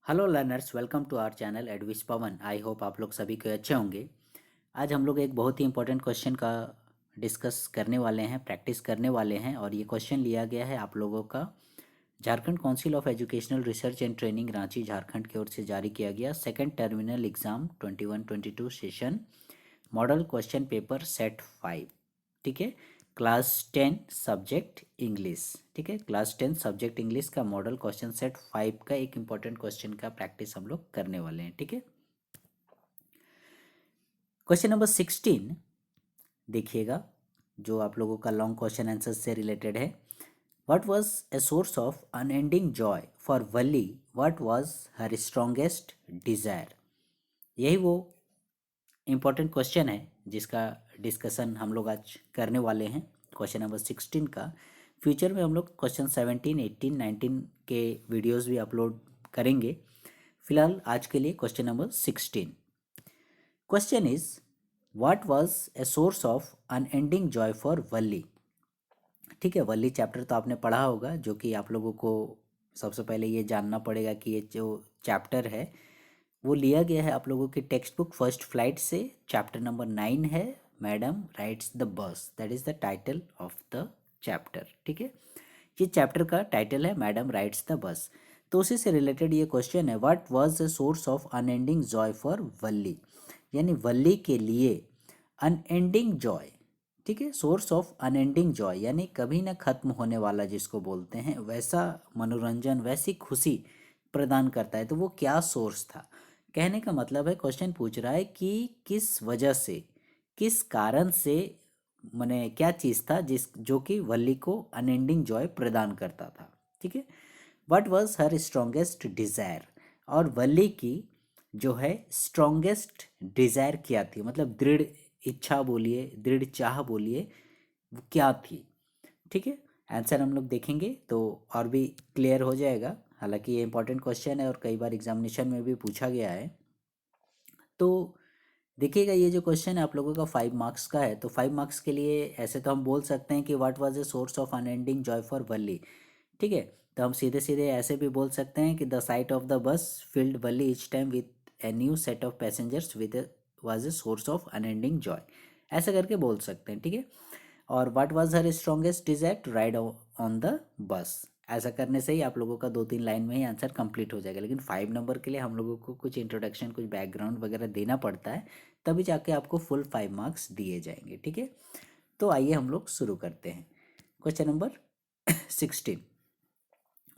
Hello learners, welcome to our channel advice Pawan. I hope आप लोग सभी के अच्छे होंगे। आज हम लोग एक बहुत ही इंपॉर्टेंट क्वेश्चन का डिस्कस करने वाले हैं, प्रैक्टिस करने वाले हैं। और ये क्वेश्चन लिया गया है आप लोगों का Jharkhand council of educational research and training Ranchi Jharkhand की ओर से जारी किया गया second terminal exam 21-22 session model question paper set 5। ठीक है, क्लास 10 सब्जेक्ट इंग्लिश। ठीक है, क्लास 10 सब्जेक्ट इंग्लिश का मॉडल क्वेश्चन सेट 5 का एक इंपॉर्टेंट क्वेश्चन का प्रैक्टिस हम लोग करने वाले हैं। ठीक है, क्वेश्चन नंबर 16 देखिएगा, जो आप लोगों का लॉन्ग क्वेश्चन आंसर से रिलेटेड है। What was a source of unending joy for Valli? What was her strongest desire? यही वो इम्पॉर्टेंट क्वेश्चन है जिसका डिस्कशन हम लोग आज करने वाले हैं। क्वेश्चन नंबर 16 का फ्यूचर में हम लोग क्वेश्चन 17, 18, 19 के वीडियोस भी अपलोड करेंगे। फिलहाल आज के लिए question number 16। Question is what was a source of unending joy for Valli. ठीक है, वल्ली चैप्टर तो आपने पढ़ा होगा, जो कि आप लोगों को सबसे पहले ये जानना पड़ेगा कि ये जो चैप्टर है वो लिया गया है आप लोगों की टेक्स्ट बुक फर्स्ट फ्लाइट से। चैप्टर नंबर 9 है, madam rides the bus. That is the title of the chapter. ठीक है, ये चैप्टर का टाइटल है मैडम राइड्स द बस। तो उसी से रिलेटेड ये क्वेश्चन है, what was the source of unending joy for Valli, यानी वल्ली के लिए अनएंडिंग जॉय। ठीक है, सोर्स ऑफ अनएंडिंग जॉय यानी कभी ना खत्म होने वाला जिसको बोलते हैं, वैसा मनोरंजन, वैसी खुशी प्रदान करता है। तो वो क्या सोर्स था? कहने का मतलब है, क्वेश्चन पूछ रहा है कि किस वजह से, किस कारण से, माने क्या चीज़ था जिस जो कि वल्ली को अनएंडिंग जॉय प्रदान करता था। ठीक है, what was her strongest desire, और वल्ली की जो है स्ट्रॉन्गेस्ट डिज़ायर क्या थी, मतलब दृढ़ इच्छा बोलिए, दृढ़ चाह बोलिए, वो क्या थी। ठीक है, आंसर हम लोग देखेंगे तो और भी क्लियर हो जाएगा। हालांकि ये इंपॉर्टेंट क्वेश्चन है और कई बार एग्जामिनेशन में भी पूछा गया है। तो देखिएगा, ये जो क्वेश्चन है आप लोगों का 5 मार्क्स का है। तो 5 मार्क्स के लिए ऐसे तो हम बोल सकते हैं कि what was the source of unending joy for Valli. ठीक है, तो हम सीधे सीधे ऐसे भी बोल सकते हैं कि the sight of the bus filled Valli each time with a new set of passengers with was a source of unending joy, ऐसा करके बोल सकते हैं। ठीक है, और what was her strongest desire to ride on the bus. ऐसा करने से ही आप लोगों का 2-3 लाइन में ही आंसर कंप्लीट हो जाएगा। लेकिन 5 नंबर के लिए हम लोगों को कुछ इंट्रोडक्शन, कुछ बैकग्राउंड वगैरह देना पड़ता है, तभी जाके आपको फुल 5 मार्क्स दिए जाएंगे। ठीक है, तो आइए हम लोग शुरू करते हैं। Question number 16,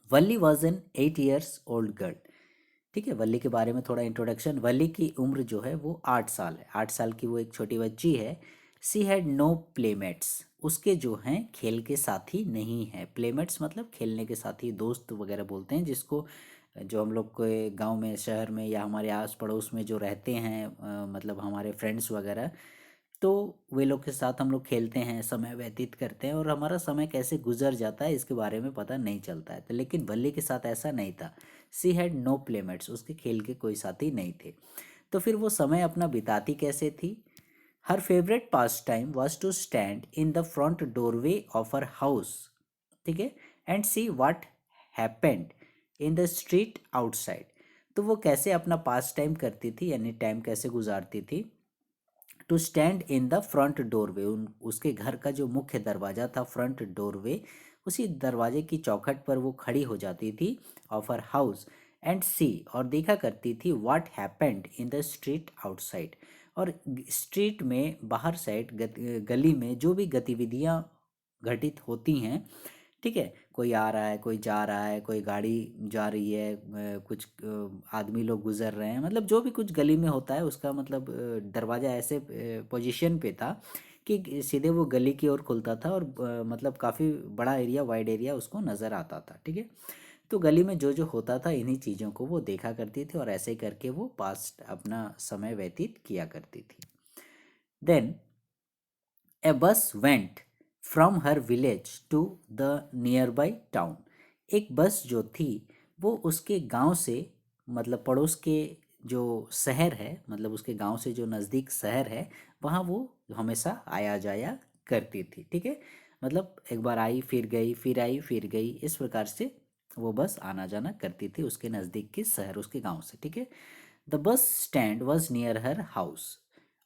Valli was an 8 years old girl. ठीक है, वल्ली के बारे में थोड़ा इंट्रोडक्शन। वल्ली की उम्र जो है वो 8 साल है। 8 साल की वो एक छोटी बच्ची है। सी हैड नो प्लेमेट्स, उसके जो हैं खेल के साथी नहीं है। प्लेमेट्स मतलब खेलने के साथी, दोस्त वगैरह बोलते हैं जिसको, जो हम लोग के गांव में, शहर में या हमारे आस पड़ोस में जो रहते हैं, मतलब हमारे फ्रेंड्स वगैरह। तो वे लोग के साथ हम लोग खेलते हैं, समय व्यतीत करते हैं, और हमारा समय कैसे गुजर जाता है इसके बारे में पता नहीं चलता है। तो लेकिन वल्ली के साथ ऐसा नहीं था। सी हैड नो प्लेमेट्स, उसके खेल के कोई साथी नहीं थे। तो फिर वो समय अपना बिताती कैसे थी? Her favourite pastime was to stand in the front doorway of her house. ठीक है, and see what happened in the street outside. तो वो कैसे अपना पास टाइम करती थी, यानी टाइम कैसे गुजारती थी? To stand in the front doorway, उसके घर का जो मुख्य दरवाज़ा था, फ्रंट डोरवे, उसी दरवाजे की चौखट पर वो खड़ी हो जाती थी ऑफ हर हाउस, एंड सी, और देखा करती थी, what happened in the street outside, और स्ट्रीट में बाहर साइड, गली में जो भी गतिविधियाँ घटित होती हैं। ठीक है, कोई आ रहा है, कोई जा रहा है, कोई गाड़ी जा रही है, कुछ आदमी लोग गुजर रहे हैं, मतलब जो भी कुछ गली में होता है उसका मतलब दरवाज़ा ऐसे पोजीशन पे था कि सीधे वो गली की ओर खुलता था, और मतलब काफ़ी बड़ा एरिया, वाइड एरिया उसको नज़र आता था। ठीक है, तो गली में जो जो होता था, इन्हीं चीज़ों को वो देखा करती थी, और ऐसे ही करके वो पास अपना समय व्यतीत किया करती थी। Then a bus went from her village to the nearby town. एक बस जो थी वो उसके गांव से, मतलब पड़ोस के जो शहर है, मतलब उसके गांव से जो नज़दीक शहर है, वहाँ वो हमेशा आया जाया करती थी। ठीक है, मतलब एक बार आई फिर गई, फिर आई फिर गई, इस प्रकार से वो बस आना जाना करती थी उसके नज़दीक के शहर, उसके गांव से, ठीक है। The bus stand was near her house,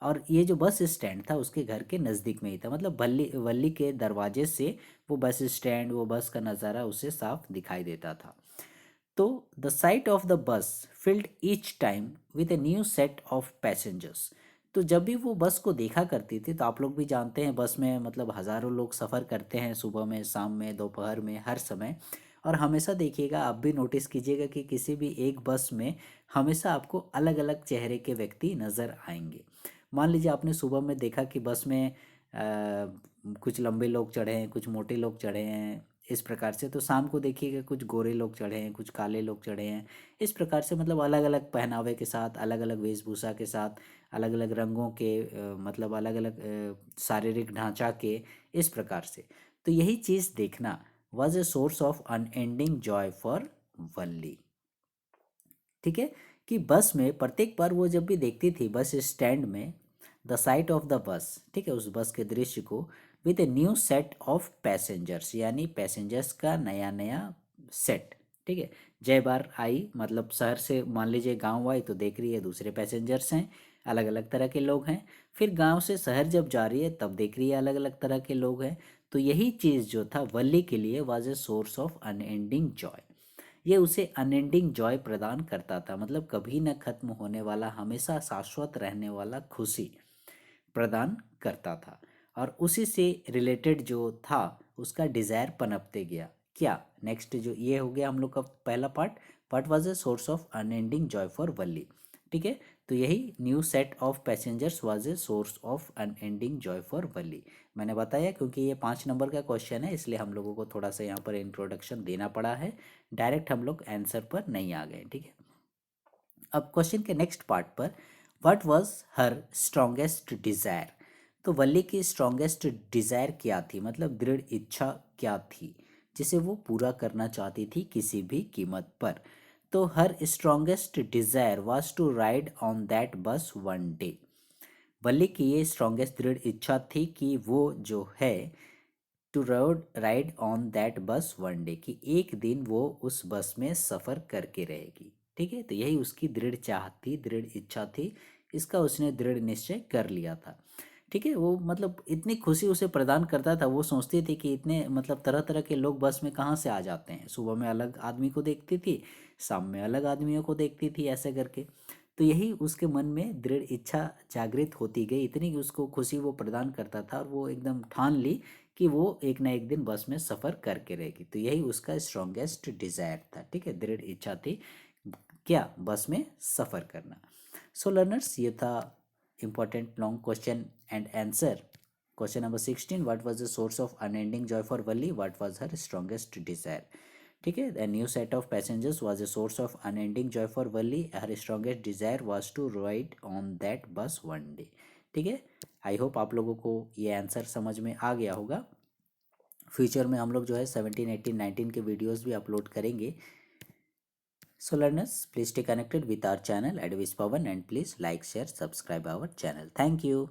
और ये जो बस स्टैंड था उसके घर के नज़दीक में ही था, मतलब वल्ली वल्ली के दरवाजे से वो बस स्टैंड, वो बस का नज़ारा उसे साफ दिखाई देता था। तो द साइट ऑफ द बस field each time with A new set of passengers. तो जब भी वो बस को देखा करती थी, तो आप लोग भी जानते हैं बस में मतलब हज़ारों लोग सफ़र करते हैं, सुबह में, शाम में, दोपहर में, हर समय। और हमेशा देखिएगा, आप भी नोटिस कीजिएगा कि किसी भी एक बस में हमेशा आपको अलग अलग चेहरे के व्यक्ति नज़र आएंगे। मान लीजिए आपने सुबह में देखा कि बस में कुछ लंबे लोग चढ़े हैं, कुछ मोटे लोग चढ़े हैं, इस प्रकार से। तो शाम को देखिएगा कुछ गोरे लोग चढ़े हैं, कुछ काले लोग चढ़े हैं, इस प्रकार से, मतलब अलग अलग पहनावे के साथ, अलग अलग वेशभूषा के साथ, अलग अलग रंगों के, मतलब अलग अलग शारीरिक ढांचा के, इस प्रकार से। तो यही चीज़ देखना was a source of unending joy for Valli, ठीक है। कि बस में प्रत्येक बार वो जब भी देखती थी बस स्टैंड में, द साइट ऑफ द बस, ठीक है, उस बस के दृश्य को, with A new set of passengers, यानी पैसेंजर्स का नया नया सेट, ठीक है। जय बार आई, मतलब शहर से मान लीजिए गांव आई, तो देख रही है दूसरे पैसेंजर्स हैं, अलग अलग तरह के लोग हैं। फिर गांव से शहर जब जा रही है तब देख रही है अलग अलग तरह के लोग हैं। तो यही चीज़ जो था वल्ली के लिए was a source of unending Joy. ये उसे अनएंडिंग जॉय प्रदान करता था, मतलब कभी न खत्म होने वाला, हमेशा शाश्वत रहने वाला खुशी प्रदान करता था। और उसी से रिलेटेड जो था उसका डिज़ायर पनपते गया। क्या नेक्स्ट जो ये हो गया हम लोग का पहला part, what was a source of unending joy for Valli, ठीक है। तो यही new set of passengers was a source of unending joy for Valli. मैंने बताया क्योंकि ये 5 नंबर का क्वेश्चन है, इसलिए हम लोगों को थोड़ा सा यहाँ पर इंट्रोडक्शन देना पड़ा है, डायरेक्ट हम लोग आंसर पर नहीं आ गए, ठीक है। अब क्वेश्चन के नेक्स्ट पार्ट पर, what was her strongest desire. तो वल्ली की स्ट्रॉन्गेस्ट डिज़ायर क्या थी, मतलब दृढ़ इच्छा क्या थी जिसे वो पूरा करना चाहती थी किसी भी कीमत पर। तो her strongest desire was to ride on that bus one day. Valli की ये स्ट्रॉन्गेस्ट दृढ़ इच्छा थी कि वो जो है, to rode ride on that bus one day, कि एक दिन वो उस बस में सफ़र करके रहेगी, ठीक है। तो यही उसकी दृढ़ चाह थी, दृढ़ इच्छा थी, इसका उसने दृढ़ निश्चय कर लिया था, ठीक है। वो मतलब इतनी खुशी उसे प्रदान करता था, वो सोचती थी कि इतने मतलब तरह तरह के लोग बस में कहाँ से आ जाते हैं, सुबह में अलग आदमी को देखती थी, शाम में अलग आदमियों को देखती थी, ऐसे करके। तो यही उसके मन में दृढ़ इच्छा जागृत होती गई, इतनी कि उसको खुशी वो प्रदान करता था, और वो एकदम ठान ली कि वो एक ना एक दिन बस में सफ़र करके रहेगी। तो यही उसका स्ट्रॉन्गेस्ट डिज़ायर था, ठीक है, दृढ़ इच्छा थी, क्या, बस में सफ़र करना। सो लर्नर्स, ये था important long question and answer. Question number 16, what was the source of unending joy for Valli, what was her strongest desire, ठीक है। The new set of passengers was a source of unending joy for Valli, her strongest desire was to ride on that bus one day, ठीक है। आई hope आप लोगों को ये answer समझ में आ गया होगा। फ्यूचर में हम लोग जो है 17, 18, 19 के वीडियोस भी अपलोड करेंगे। So learners, please stay connected with our channel Advice Pawan, and please like, share, subscribe our channel. Thank you.